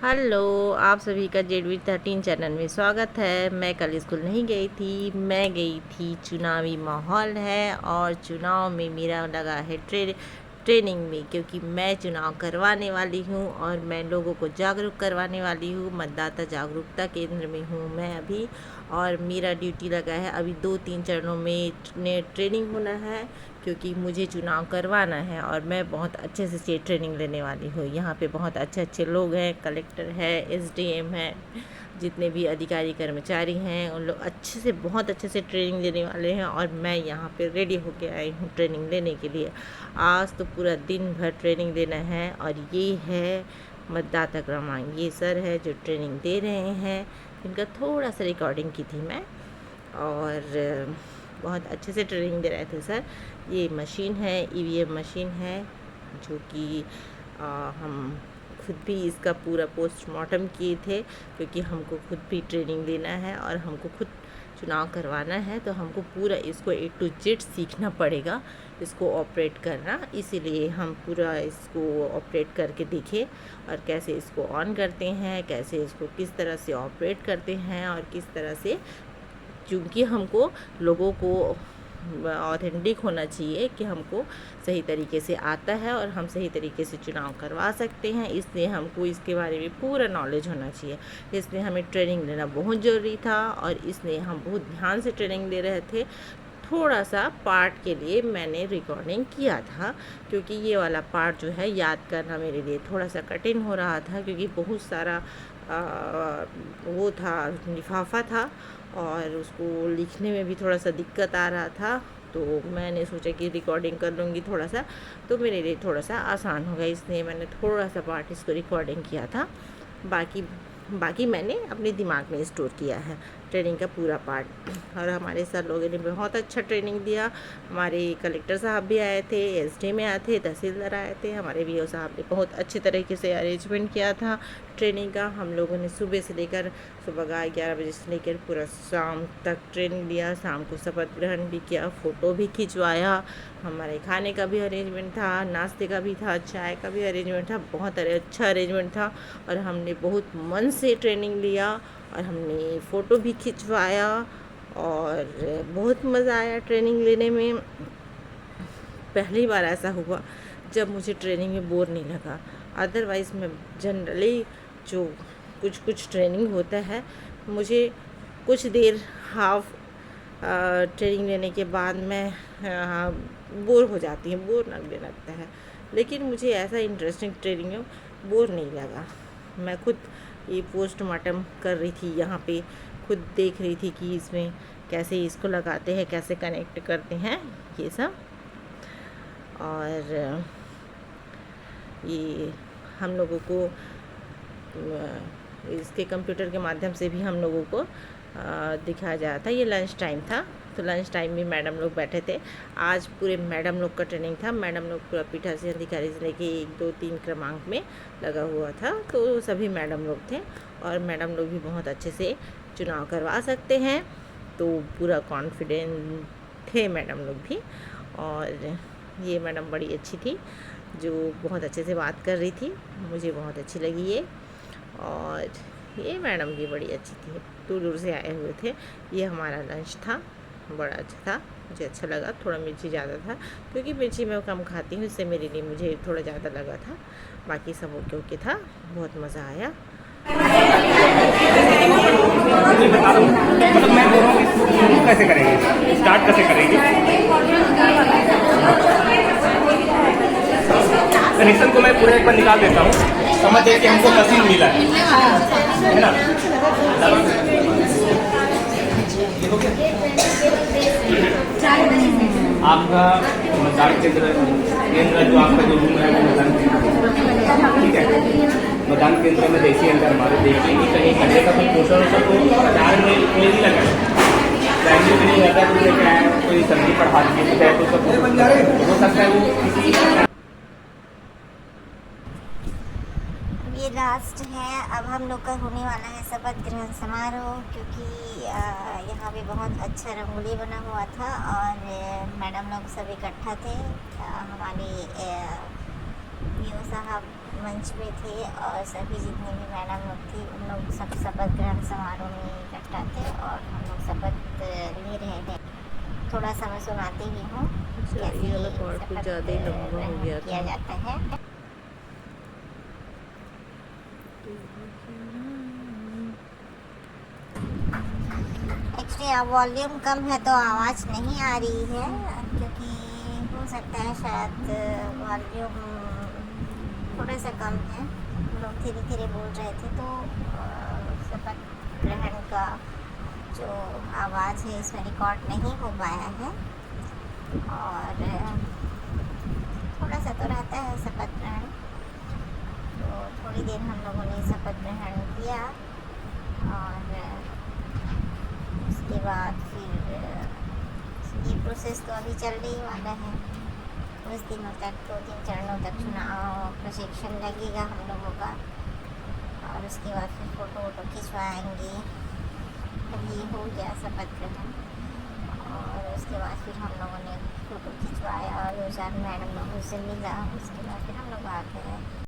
Hello, आप सभी का JW13 चैनल में स्वागत है। मैं कल स्कूल नहीं गई थी, मैं गई थी। चुनावी माहौल है और चुनाव में मेरा लगा है ट्रेनिंग में, क्योंकि मैं चुनाव करवाने वाली हूँ और मैं लोगों को जागरूक करवाने वाली हूँ। मतदाता जागरूकता केंद्र में हूँ मैं अभी, और मेरा ड्यूटी लगा है अभी 2-3 चरणों में ट्रेनिंग होना है, क्योंकि मुझे चुनाव करवाना है और मैं बहुत अच्छे से ट्रेनिंग लेने वाली हूँ। यहाँ पे बहुत अच्छे अच्छे लोग हैं, कलेक्टर है, SDM है, जितने भी अधिकारी कर्मचारी हैं उन लोग अच्छे से बहुत अच्छे से ट्रेनिंग देने वाले हैं। और मैं यहाँ पे रेडी होके आई हूँ ट्रेनिंग लेने के लिए। आज तो पूरा दिन भर ट्रेनिंग देना है। और ये है मतदाता क्रमांक, ये सर है जो ट्रेनिंग दे रहे हैं, इनका थोड़ा सा रिकॉर्डिंग की थी मैं, और बहुत अच्छे से ट्रेनिंग दे रहे थे सर। ये मशीन है, EVM मशीन है, जो कि हम खुद भी इसका पूरा पोस्टमार्टम किए थे, क्योंकि हमको खुद भी ट्रेनिंग लेना है और हमको खुद चुनाव करवाना है, तो हमको पूरा इसको A to Z सीखना पड़ेगा, इसको ऑपरेट करना। इसीलिए हम पूरा इसको ऑपरेट करके देखें और कैसे इसको ऑन करते हैं, कैसे इसको किस तरह से ऑपरेट करते हैं, और किस तरह से, क्योंकि हमको लोगों को ऑथेंटिक होना चाहिए कि हमको सही तरीके से आता है और हम सही तरीके से चुनाव करवा सकते हैं। इसलिए हमको इसके बारे में पूरा नॉलेज होना चाहिए, इसलिए हमें ट्रेनिंग लेना बहुत ज़रूरी था। और इसलिए हम बहुत ध्यान से ट्रेनिंग ले रहे थे। थोड़ा सा पार्ट के लिए मैंने रिकॉर्डिंग किया था, क्योंकि ये वाला पार्ट जो है याद करना मेरे लिए थोड़ा सा कठिन हो रहा था, क्योंकि बहुत सारा वो था, लिफाफा था, और उसको लिखने में भी थोड़ा सा दिक्कत आ रहा था। तो मैंने सोचा कि रिकॉर्डिंग कर लूँगी थोड़ा सा, तो मेरे लिए थोड़ा सा आसान होगा, इसलिए मैंने थोड़ा सा पार्ट इसको रिकॉर्डिंग किया था। बाकी मैंने अपने दिमाग में स्टोर किया है ट्रेनिंग का पूरा पार्ट। और हमारे सर लोगों ने बहुत अच्छा ट्रेनिंग दिया। हमारे कलेक्टर साहब भी आए थे, SD में आए थे, तहसीलदार आए थे, हमारे VO साहब ने बहुत अच्छे तरीके से अरेंजमेंट किया था ट्रेनिंग का। हम लोगों ने सुबह का 11 बजे से लेकर पूरा शाम तक ट्रेनिंग लिया। शाम को शपथ ग्रहण भी किया, फ़ोटो भी खिंचवाया। हमारे खाने का भी अरेंजमेंट था, नाश्ते का भी था, चाय का भी अरेंजमेंट था, बहुत अच्छा अरेंजमेंट था। और हमने बहुत मन से ट्रेनिंग लिया और हमने फ़ोटो भी खिंचवाया, और बहुत मज़ा आया ट्रेनिंग लेने में। पहली बार ऐसा हुआ जब मुझे ट्रेनिंग में बोर नहीं लगा। अदरवाइज़ मैं जनरली जो कुछ ट्रेनिंग होता है, मुझे कुछ देर हाफ ट्रेनिंग लेने के बाद मैं बोर हो जाती हूँ, बोर लगने लगता है। लेकिन मुझे ऐसा इंटरेस्टिंग ट्रेनिंग में बोर नहीं लगा। मैं खुद ये पोस्टमार्टम कर रही थी, यहाँ पे खुद देख रही थी कि इसमें कैसे इसको लगाते हैं, कैसे कनेक्ट करते हैं, ये सब। और ये हम लोगों को इसके कंप्यूटर के माध्यम से भी हम लोगों को दिखाया जा रहा था। ये लंच टाइम था, तो लंच टाइम में मैडम लोग बैठे थे। आज पूरे मैडम लोग का ट्रेनिंग था। मैडम लोग पूरा पीठासीन अधिकारी से लेके 1, 2, 3 क्रमांक में लगा हुआ था, तो सभी मैडम लोग थे। और मैडम लोग भी बहुत अच्छे से चुनाव करवा सकते हैं, तो पूरा कॉन्फिडेंट थे मैडम लोग भी। और ये मैडम बड़ी अच्छी थी, जो बहुत अच्छे से बात कर रही थी, मुझे बहुत अच्छी लगी ये। और ये मैडम भी बड़ी अच्छी थी, दूर दूर से आए हुए थे। ये हमारा लंच था, बड़ा अच्छा था, मुझे अच्छा लगा। थोड़ा मिर्ची ज़्यादा था, क्योंकि मिर्ची मैं कम खाती हूँ, इससे मेरे लिए मुझे थोड़ा ज़्यादा लगा था। बाकी सब ओके ओके था, बहुत मज़ा आया। कैसे करेंगे, स्टार्ट कैसे करेंगे? कनेक्शन को मैं पूरा एक बार निकाल देता हूँ, समझिए कि हमको मशीन मिला है ना। आपका मतदान केंद्र जो आपका जो रूम है वो मतदान केंद्र, ठीक है। मतदान केंद्र में देखिए, अंदर हमारे देखिए कि कहीं कहीं का कोई पोस्टर को चार में नहीं लगा, लैंग्वेज नहीं लगा, तो क्या है, कोई सब्जी पर हाथ में है तो सब हो सकता है वो किसी। ये लास्ट है। अब हम लोग का होने वाला है शपथ ग्रहण समारोह, क्योंकि यहाँ पे बहुत अच्छा रंगोली बना हुआ था और मैडम लोग सब इकट्ठा थे। हमारे VO साहब मंच पे थे और सभी जितने भी मैडम लोग थे उन लोग सब शपथ ग्रहण समारोह में इकट्ठा थे और हम लोग शपथ ले रहे थे। थोड़ा सा मैं सुनाती भी हूँ अच्छा, ये वाला पार्ट कुछ शपथ ज़्यादा ही लंबा हो ग्रहण गया किया था। जाता है। एक्चुअली अब वॉल्यूम कम है तो आवाज़ नहीं आ रही है, क्योंकि हो सकता है शायद वॉल्यूम थोड़ा सा कम है, लोग धीरे धीरे बोल रहे थे तो शपथ ग्रहण का जो आवाज़ है इसमें रिकॉर्ड नहीं हो पाया है। और थोड़ा सा तो रहता है शपथ ग्रहण, तो थोड़ी देर हम लोगों ने शपथ ग्रहण किया और उसके बाद फिर ये प्रोसेस तो अभी चल रही वाला है। कुछ दिनों तक 2-3 चरणों तक चुनाव प्रशिक्षण लगेगा हम लोगों का और उसके बाद फिर फ़ोटो वोटो खिंचवाएंगे। अब ये हो गया शपथ ग्रहण और उसके बाद फिर हम लोगों ने फ़ोटो खिंचवाया और 2-4 मैडम लोगों से मिला। उसके बाद फिर हम लोग आ गए।